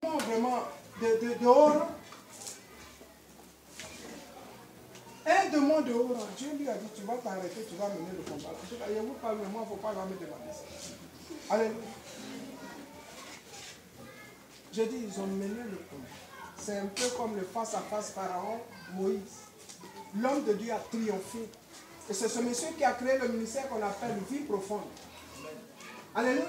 vraiment dehors. Un démon dehors, Dieu lui a dit, tu vas t'arrêter, tu vas mener le combat. Je vous parle, mais moi, il ne faut pas me demander ça. Alléluia. J'ai dit, ils ont mené le combat. C'est un peu comme le face-à-face Pharaon, Moïse. L'homme de Dieu a triomphé. Et c'est ce monsieur qui a créé le ministère qu'on appelle vie profonde. Alléluia.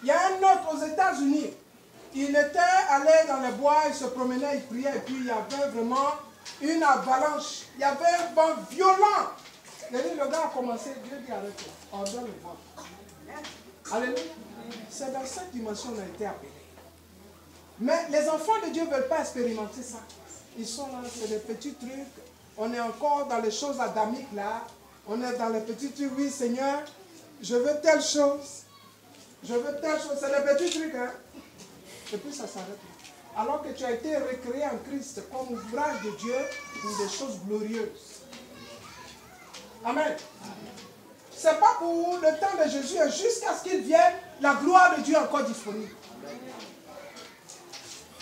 Il y a un autre aux États-Unis. Il était allé dans les bois, il se promenait, il priait, et puis il y avait vraiment une avalanche. Il y avait un vent violent. Le gars a commencé, Dieu dit arrête-toi, ordonne le vent. Alléluia. C'est dans cette dimension qu'on a été appelé. Mais les enfants de Dieu ne veulent pas expérimenter ça. Ils sont là, c'est des petits trucs. On est encore dans les choses adamiques là. On est dans les petits trucs. Oui, Seigneur, je veux telle chose. Je veux telle chose. C'est des petits trucs, hein. Et puis ça s'arrête là. Alors que tu as été recréé en Christ comme ouvrage de Dieu pour des choses glorieuses. Amen. Ce n'est pas pour le temps de Jésus, jusqu'à ce qu'il vienne, la gloire de Dieu est encore disponible.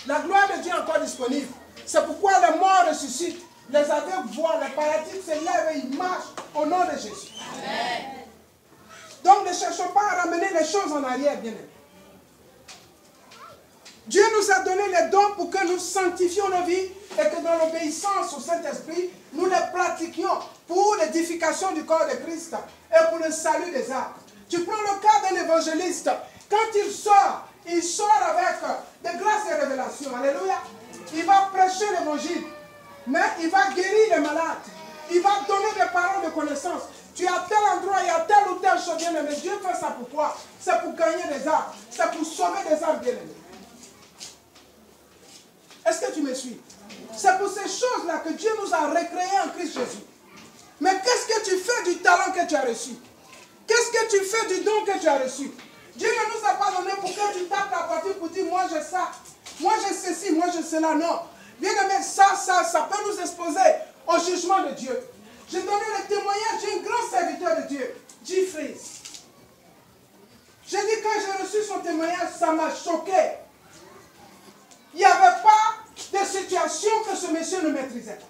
La gloire de Dieu est encore disponible. C'est pourquoi les morts ressuscitent, les aveugles voient, les paralytiques se lèvent et ils marchent au nom de Jésus. Amen. Donc ne cherchons pas à ramener les choses en arrière, bien-aimés. Dieu nous a donné les dons pour que nous sanctifions nos vies et que dans l'obéissance au Saint-Esprit, nous les pratiquions pour l'édification du corps de Christ et pour le salut des âmes. Tu prends le cas d'un évangéliste. Quand il sort avec des grâces et révélations. Alléluia. Il va prêcher l'évangile. Mais il va guérir les malades. Il va donner des paroles de connaissance. Tu es à tel endroit, il y a telle ou telle chose, bien aimé. Dieu fait ça pour quoi? C'est pour gagner des âmes. C'est pour sauver des âmes, bien aimé. Est-ce que tu me suis? C'est pour ces choses-là que Dieu nous a recréés en Christ Jésus. Mais qu'est-ce que tu fais du talent que tu as reçu? Qu'est-ce que tu fais du don que tu as reçu? Dieu ne nous a pas donné pour que tu tapes la partie pour dire moi j'ai ça, moi j'ai ceci, moi j'ai cela. Non. Bien aimé, ça peut nous exposer au jugement de Dieu. J'ai donné le témoignage d'un grand serviteur de Dieu, Jeffrey. J'ai dit quand j'ai reçu son témoignage, ça m'a choqué. Il n'y avait pas de situation que ce monsieur ne maîtrisait pas.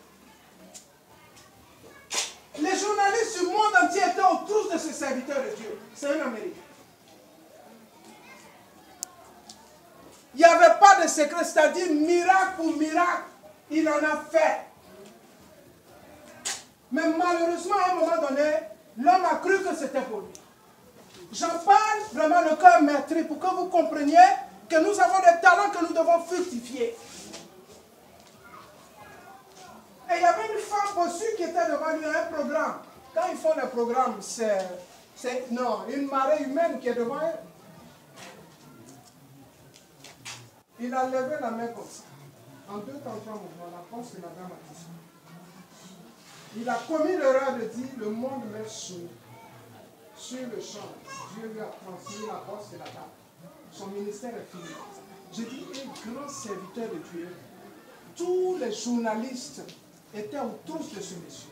Les journalistes du monde entier étaient autour de ce serviteur de Dieu. C'est un Américain. Il n'y avait pas de secret, c'est-à-dire miracle pour miracle, il en a fait. Mais malheureusement, à un moment donné, l'homme a cru que c'était pour lui. J'en parle vraiment le cœur meurtri pour que vous compreniez que nous avons des talents que nous devons fructifier. Et il y avait une femme bossue qui était devant lui à un programme. Quand ils font des programmes, c'est une marée humaine qui est devant eux. Il a levé la main comme ça. En 2 temps, 3 mouvements, la force de la dame a dit ça. Il a commis l'erreur de dire le monde m'est soumis. Sur le champ, Dieu lui a transmis la force de la dame. Son ministère est fini. J'ai dit, un grand serviteur de Dieu. Tous les journalistes étaient autour de ce monsieur.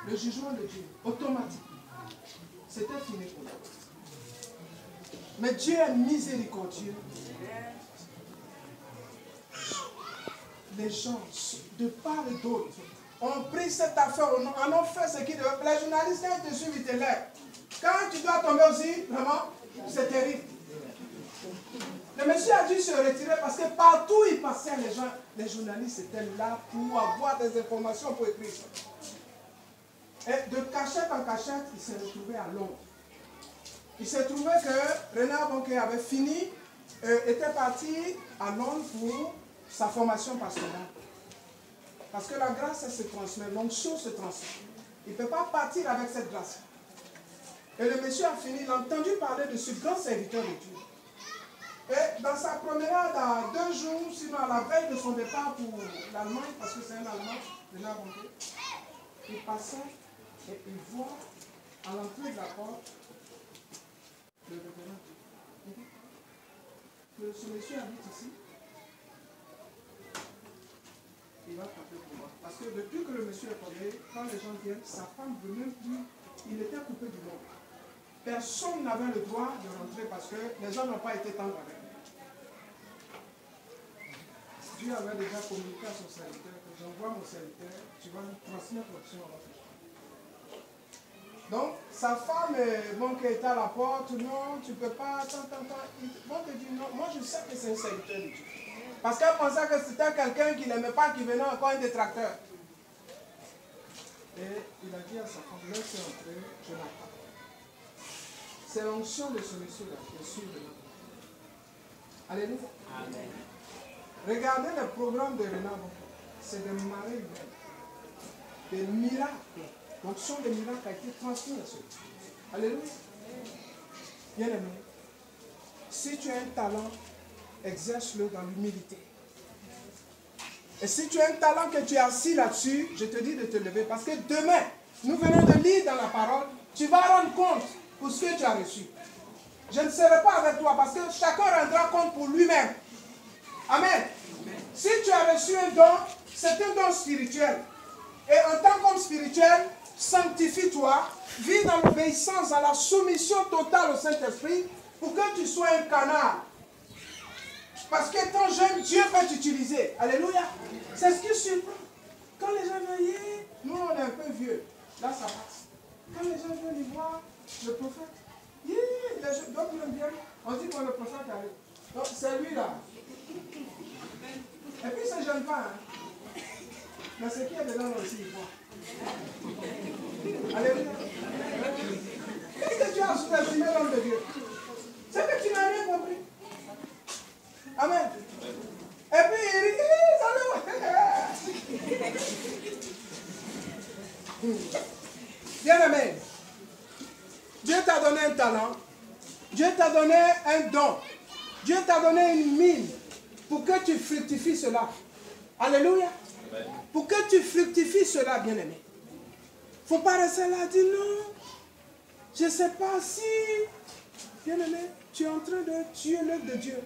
Le jugement de Dieu, automatiquement, c'était fini pour lui. Mais Dieu est miséricordieux. Les gens, de part et d'autre, ont pris cette affaire, en ont fait ce qu'ils devaient. Les journalistes, quand ils te suivent, ils te lèvent. Quand tu dois tomber aussi, vraiment, c'est terrible. Le monsieur a dû se retirer parce que partout où il passait, les journalistes étaient là pour avoir des informations pour écrire ça. Et de cachette en cachette, il s'est retrouvé à Londres. Il s'est trouvé que Renard Bonquet avait fini, était parti à Londres pour sa formation pastorale. Parce que la grâce, elle se transmet, l'onction se transmet. Il ne peut pas partir avec cette grâce. Et le monsieur a fini, il a entendu parler de ce grand serviteur de Dieu. Et dans sa promenade à 2 jours, sinon à la veille de son départ pour l'Allemagne, parce que c'est un Allemand, Renard Bonquet, il passait et il voit à l'entrée de la porte le révérend. Ce monsieur habite ici. Il va frapper pour moi. Parce que depuis que le monsieur est tombé, quand les gens viennent, sa femme ne veut même plus. Il était coupé du monde. Personne n'avait le droit de rentrer parce que les gens n'ont pas été tendres avec lui. Dieu avait déjà communiqué à son serviteur que j'envoie mon serviteur, tu vas lui transmettre l'option à votre femme. Donc, sa femme, bon, qui était à la porte, non, tu ne peux pas, Bon, te dit non, moi je sais que c'est un serviteur de Dieu. Parce qu'elle pensait que c'était quelqu'un qui n'aimait pas, qui venait encore un détracteur. Et il a dit à sa femme, laisse entrer, je n'attends pas. C'est l'onction de ce monsieur-là qui est sûr de notre. Alléluia. Amen. Regardez le programme de Renard, c'est des marées humaines, des miracles. L'onction des miracles a été transmise à celui. Alléluia. Bien aimé, si tu as un talent, exerce-le dans l'humilité. Et si tu as un talent que tu es assis là-dessus, je te dis de te lever. Parce que demain, nous venons de lire dans la parole, tu vas rendre compte pour ce que tu as reçu. Je ne serai pas avec toi parce que chacun rendra compte pour lui-même. Amen. Si tu as reçu un don, c'est un don spirituel. Et en tant qu'homme spirituel, sanctifie-toi, vis dans l'obéissance, à la soumission totale au Saint-Esprit pour que tu sois un canard. Parce que ton jeune, Dieu peut t'utiliser. Alléluia. C'est ce qui surprend. Quand les gens viennent, nous on est un peu vieux. Là ça passe. Quand les gens viennent y voir le prophète, les gens, donc ils aiment bien. On dit que le prophète arrive. Donc c'est lui là. Et puis ce jeune pas. Hein. Mais ce qui est dedans aussi, il voit. Alléluia. Qu'est-ce que tu as sous-estimé l'homme de Dieu? C'est que tu n'as rien compris. Amen. Et puis il dit, bien aimé, Dieu t'a donné un talent, Dieu t'a donné un don, Dieu t'a donné une mine pour que tu fructifies cela. Alléluia. Amen. Pour que tu fructifies cela, bien aimé. Il ne faut pas rester là et dire non, je ne sais pas si, bien aimé, tu es en train de tuer l'œuvre de Dieu.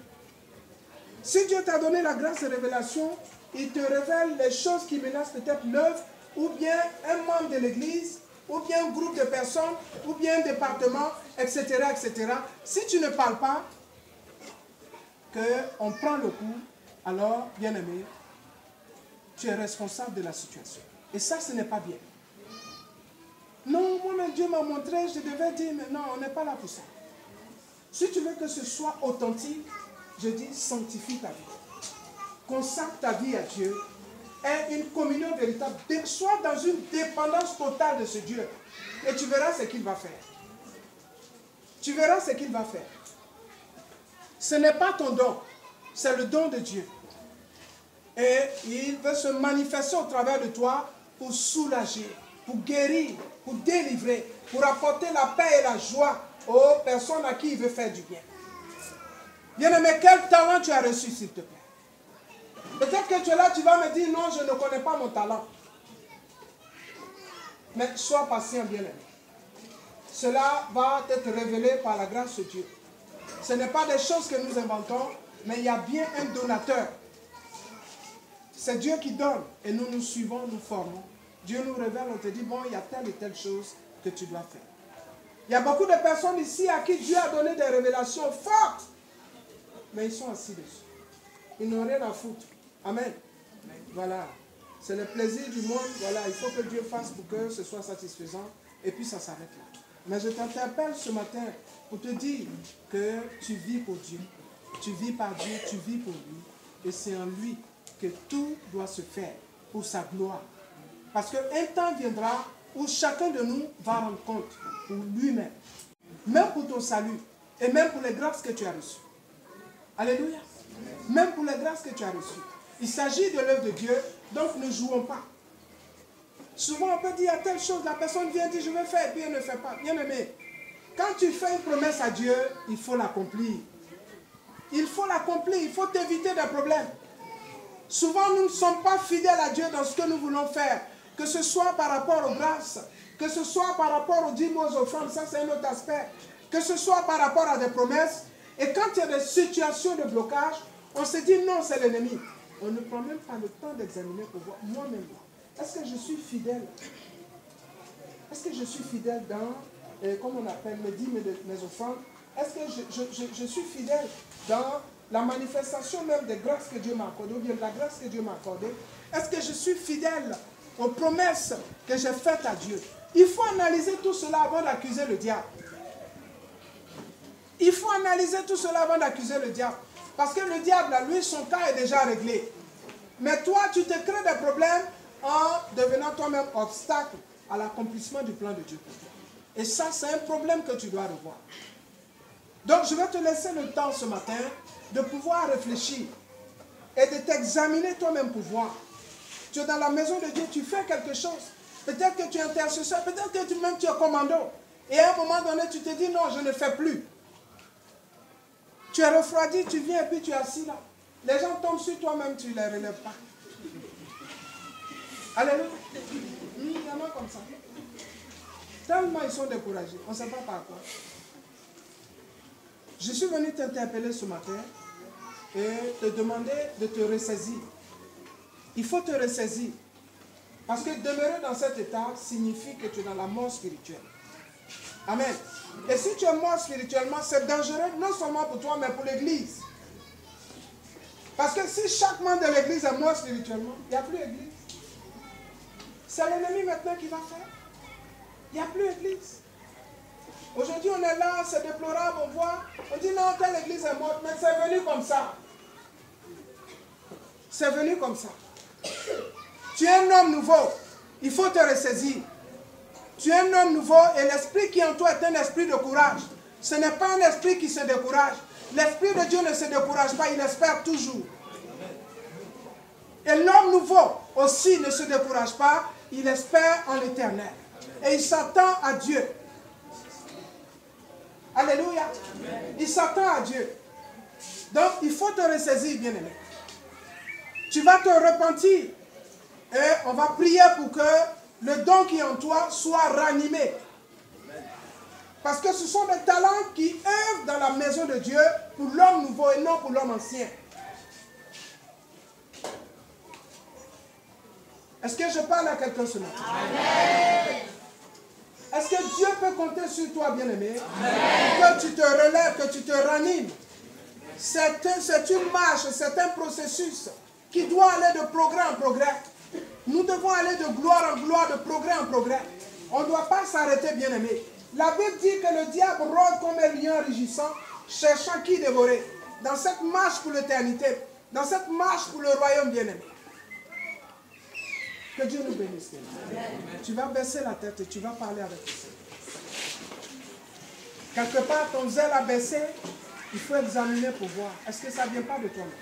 Si Dieu t'a donné la grâce de révélation, il te révèle les choses qui menacent peut-être l'œuvre, ou bien un membre de l'église, ou bien un groupe de personnes, ou bien un département, etc., etc. Si tu ne parles pas, qu'on prend le coup, alors, bien aimé, tu es responsable de la situation. Et ça, ce n'est pas bien. Non, moi-même, Dieu m'a montré, je devais dire, mais non, on n'est pas là pour ça. Si tu veux que ce soit authentique, je dis, sanctifie ta vie. Consacre ta vie à Dieu. Aie une communion véritable. Sois dans une dépendance totale de ce Dieu. Et tu verras ce qu'il va faire. Tu verras ce qu'il va faire. Ce n'est pas ton don. C'est le don de Dieu. Et il veut se manifester au travers de toi pour soulager, pour guérir, pour délivrer, pour apporter la paix et la joie aux personnes à qui il veut faire du bien. Bien-aimé, quel talent tu as reçu, s'il te plaît? Peut-être que tu es là, tu vas me dire, non, je ne connais pas mon talent. Mais sois patient, bien-aimé. Cela va être révélé par la grâce de Dieu. Ce n'est pas des choses que nous inventons, mais il y a bien un donateur. C'est Dieu qui donne et nous nous suivons, nous formons. Dieu nous révèle, on te dit, bon, il y a telle et telle chose que tu dois faire. Il y a beaucoup de personnes ici à qui Dieu a donné des révélations fortes. Mais ils sont assis dessus. Ils n'ont rien à foutre. Amen. Voilà. C'est le plaisir du monde. Voilà, il faut que Dieu fasse pour que ce soit satisfaisant. Et puis ça s'arrête là. Mais je t'interpelle ce matin pour te dire que tu vis pour Dieu. Tu vis par Dieu, tu vis pour lui. Et c'est en lui que tout doit se faire pour sa gloire. Parce qu'un temps viendra où chacun de nous va rendre compte pour lui-même. Même pour ton salut. Et même pour les grâces que tu as reçues. Alléluia. Même pour les grâces que tu as reçues. Il s'agit de l'œuvre de Dieu, donc ne jouons pas. Souvent on peut dire à telle chose, la personne vient dire je vais faire et puis elle ne fait pas. Bien aimé, quand tu fais une promesse à Dieu, il faut l'accomplir. Il faut l'accomplir, il faut t'éviter des problèmes. Souvent nous ne sommes pas fidèles à Dieu dans ce que nous voulons faire. Que ce soit par rapport aux grâces, que ce soit par rapport aux dîmes, aux offrandes, ça c'est un autre aspect. Que ce soit par rapport à des promesses. Et quand il y a des situations de blocage, on se dit non, c'est l'ennemi. On ne prend même pas le temps d'examiner pour voir moi-même. Est-ce que je suis fidèle? Est-ce que je suis fidèle dans, comme on appelle, mes dîmes et mes offrandes? Est-ce que je suis fidèle dans la manifestation même des grâces que Dieu m'a accordées, ou bien de la grâce que Dieu m'a accordée, est-ce que je suis fidèle aux promesses que j'ai faites à Dieu? Il faut analyser tout cela avant d'accuser le diable. Il faut analyser tout cela avant d'accuser le diable. Parce que le diable, lui, son cas est déjà réglé. Mais toi, tu te crées des problèmes en devenant toi-même obstacle à l'accomplissement du plan de Dieu pour toi. Et ça, c'est un problème que tu dois revoir. Donc, je vais te laisser le temps ce matin de pouvoir réfléchir et de t'examiner toi-même pour voir. Tu es dans la maison de Dieu, tu fais quelque chose. Peut-être que tu es intercesseur, peut-être que même tu es commando. Et à un moment donné, tu te dis, non, je ne fais plus. Tu es refroidi, tu viens et puis tu es assis là. Les gens tombent sur toi-même, tu ne les relèves pas. Alléluia. Il y en a comme ça. Tellement ils sont découragés, on ne sait pas par quoi. Je suis venu t'interpeller ce matin et te demander de te ressaisir. Il faut te ressaisir. Parce que demeurer dans cet état signifie que tu es dans la mort spirituelle. Amen. Et si tu es mort spirituellement, c'est dangereux non seulement pour toi, mais pour l'Église. Parce que si chaque membre de l'Église est mort spirituellement, il n'y a plus d'Église. C'est l'ennemi maintenant qui va faire. Il n'y a plus d'Église. Aujourd'hui, on est là, c'est déplorable, on voit, on dit non, telle Église est morte, mais c'est venu comme ça. C'est venu comme ça. Tu es un homme nouveau, il faut te ressaisir. Tu es un homme nouveau et l'esprit qui est en toi est un esprit de courage. Ce n'est pas un esprit qui se décourage. L'esprit de Dieu ne se décourage pas, il espère toujours. Et l'homme nouveau aussi ne se décourage pas, il espère en l'Éternel. Et il s'attend à Dieu. Alléluia. Il s'attend à Dieu. Donc, il faut te ressaisir, bien-aimé. Tu vas te repentir. Et on va prier pour que le don qui est en toi soit ranimé. Parce que ce sont des talents qui œuvrent dans la maison de Dieu pour l'homme nouveau et non pour l'homme ancien. Est-ce que je parle à quelqu'un ce matin? Amen. Est-ce que Dieu peut compter sur toi, bien-aimé? Que tu te relèves, que tu te ranimes. C'est une marche, c'est un processus qui doit aller de progrès en progrès. Nous devons aller de gloire en gloire, de progrès en progrès. On ne doit pas s'arrêter, bien-aimé. La Bible dit que le diable rôde comme un lion rugissant, cherchant qui dévorer. Dans cette marche pour l'éternité, dans cette marche pour le royaume, bien-aimé. Que Dieu nous bénisse. Amen. Tu vas baisser la tête et tu vas parler avec le Seigneur. Quelque part, ton zèle a baissé, il faut examiner pour voir. Est-ce que ça ne vient pas de toi-même?